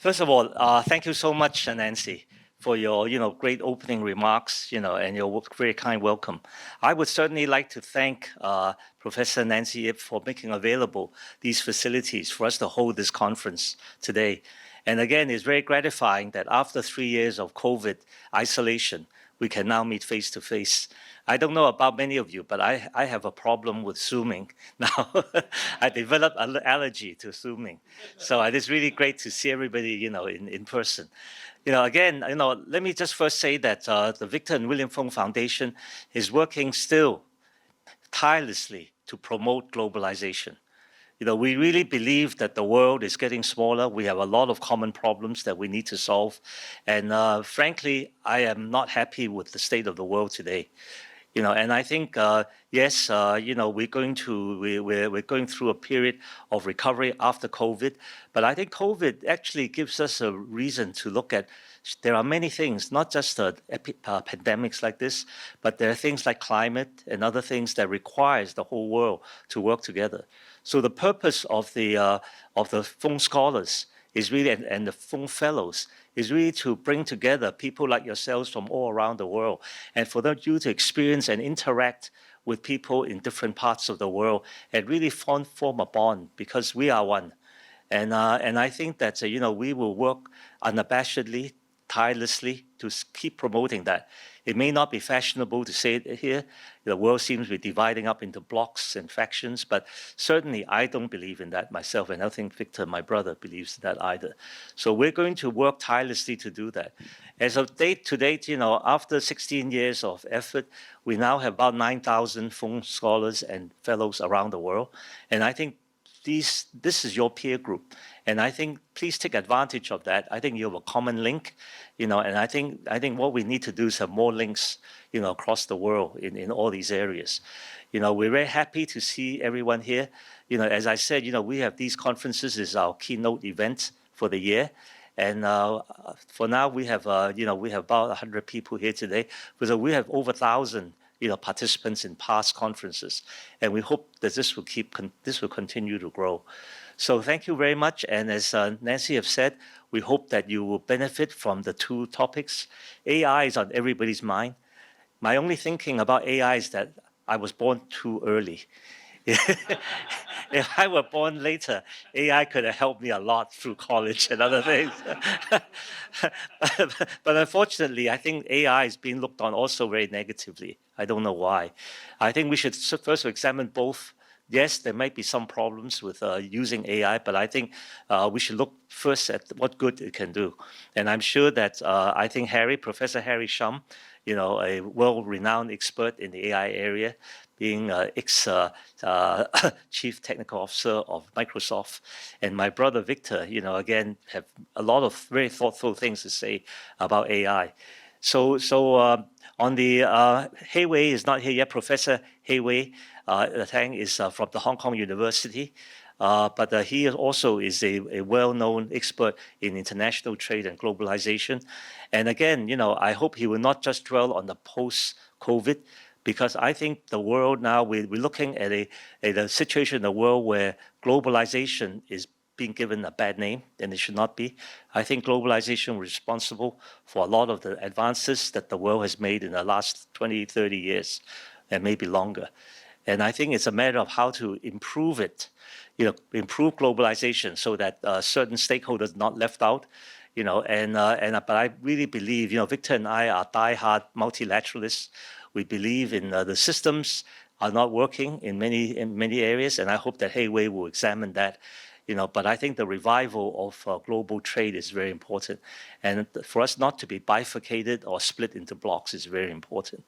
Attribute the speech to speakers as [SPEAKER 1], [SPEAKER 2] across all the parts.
[SPEAKER 1] First of all, thank you so much, Nancy, for your great opening remarks, and your very kind welcome. I would certainly like to thank Professor Nancy Ip for making available these facilities for us to hold this conference today. And again, it's very gratifying that after 3 years of COVID isolation, we can now meet face to face. I don't know about many of you, but I have a problem with Zooming now. I developed an allergy to Zooming. So it is really great to see everybody, in person. Again, let me just first say that the Victor and William Fung Foundation is working still tirelessly to promote globalization. We really believe that the world is getting smaller. We have a lot of common problems that we need to solve. And frankly, I am not happy with the state of the world today. And I think, yes, we're going through a period of recovery after COVID. But I think COVID actually gives us a reason to look at. There are many things, not just pandemics like this, but there are things like climate and other things that requires the whole world to work together. So the purpose of the Fung Scholars is really, and the Fung Fellows is really to bring together people like yourselves from all around the world, and for you to experience and interact with people in different parts of the world and really form a bond, because we are one. And I think that we will work unabashedly, tirelessly to keep promoting that. It may not be fashionable to say it here. The world seems to be dividing up into blocks and factions, but certainly I don't believe in that myself, and I think Victor, my brother, believes in that either. So we're going to work tirelessly to do that. As of date, after 16 years of effort, we now have about 9,000 Fung scholars and fellows around the world, and I think this is your peer group, and I think please take advantage of that. I think you have a common link, and I think what we need to do is have more links, across the world in all these areas. We're very happy to see everyone here. As I said, we have these conferences as our keynote event for the year. And for now, we have about 100 people here today. So we have over 1,000 participants in past conferences, and we hope that this will continue to grow. So thank you very much. And as Nancy have said, we hope that you will benefit from the two topics. AI is on everybody's mind. My only thinking about AI is that I was born too early. If I were born later, AI could have helped me a lot through college and other things. But unfortunately, I think AI is being looked on also very negatively. I don't know why. I think we should first examine both. Yes, there might be some problems with using AI, but I think we should look first at what good it can do. And I'm sure that I think Professor Harry Shum, a world-renowned expert in the AI area, being ex-chief technical officer of Microsoft, and my brother Victor, again, have a lot of very thoughtful things to say about AI. So on the Hei Wei is not here yet. Professor Hei Wei Tang is from the Hong Kong University. But he also is a well-known expert in international trade and globalization. And again, I hope he will not just dwell on the post-COVID, because I think the world now, we're looking at a situation in the world where globalization is being given a bad name, and it should not be. I think globalization is responsible for a lot of the advances that the world has made in the last 20, 30 years, and maybe longer. And I think it's a matter of how to improve it, improve globalization so that certain stakeholders not left out, but I really believe, Victor and I are diehard multilateralists. We believe in the systems are not working in many areas, and I hope that Hei Wei will examine that. But I think the revival of global trade is very important. And for us not to be bifurcated or split into blocks is very important.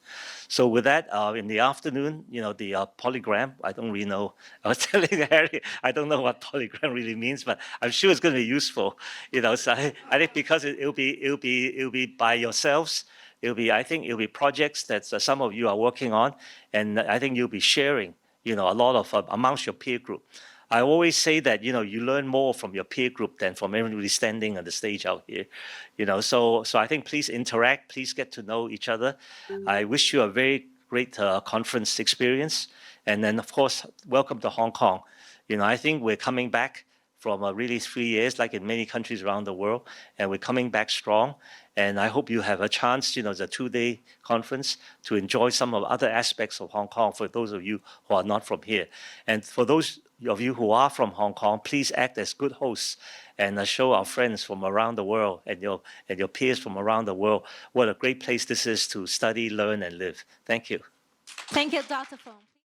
[SPEAKER 1] So with that, in the afternoon, the polygram, I don't really know. I was telling Harry, I don't know what polygram really means, but I'm sure it's going to be useful. So I think because it'll be by yourselves. I think it'll be projects that some of you are working on, and I think you'll be sharing, a lot of amongst your peer group. I always say that, you learn more from your peer group than from everybody standing on the stage out here. So I think please interact, please get to know each other. I wish you a very great conference experience. And then, of course, welcome to Hong Kong. I think we're coming back from really 3 years, like in many countries around the world, and we're coming back strong. And I hope you have a chance, the 2-day conference, to enjoy some of other aspects of Hong Kong for those of you who are not from here. And for those of you who are from Hong Kong, please act as good hosts and show our friends from around the world and your peers from around the world what a great place this is to study, learn, and live. Thank you.
[SPEAKER 2] Thank you, Dr. Fung.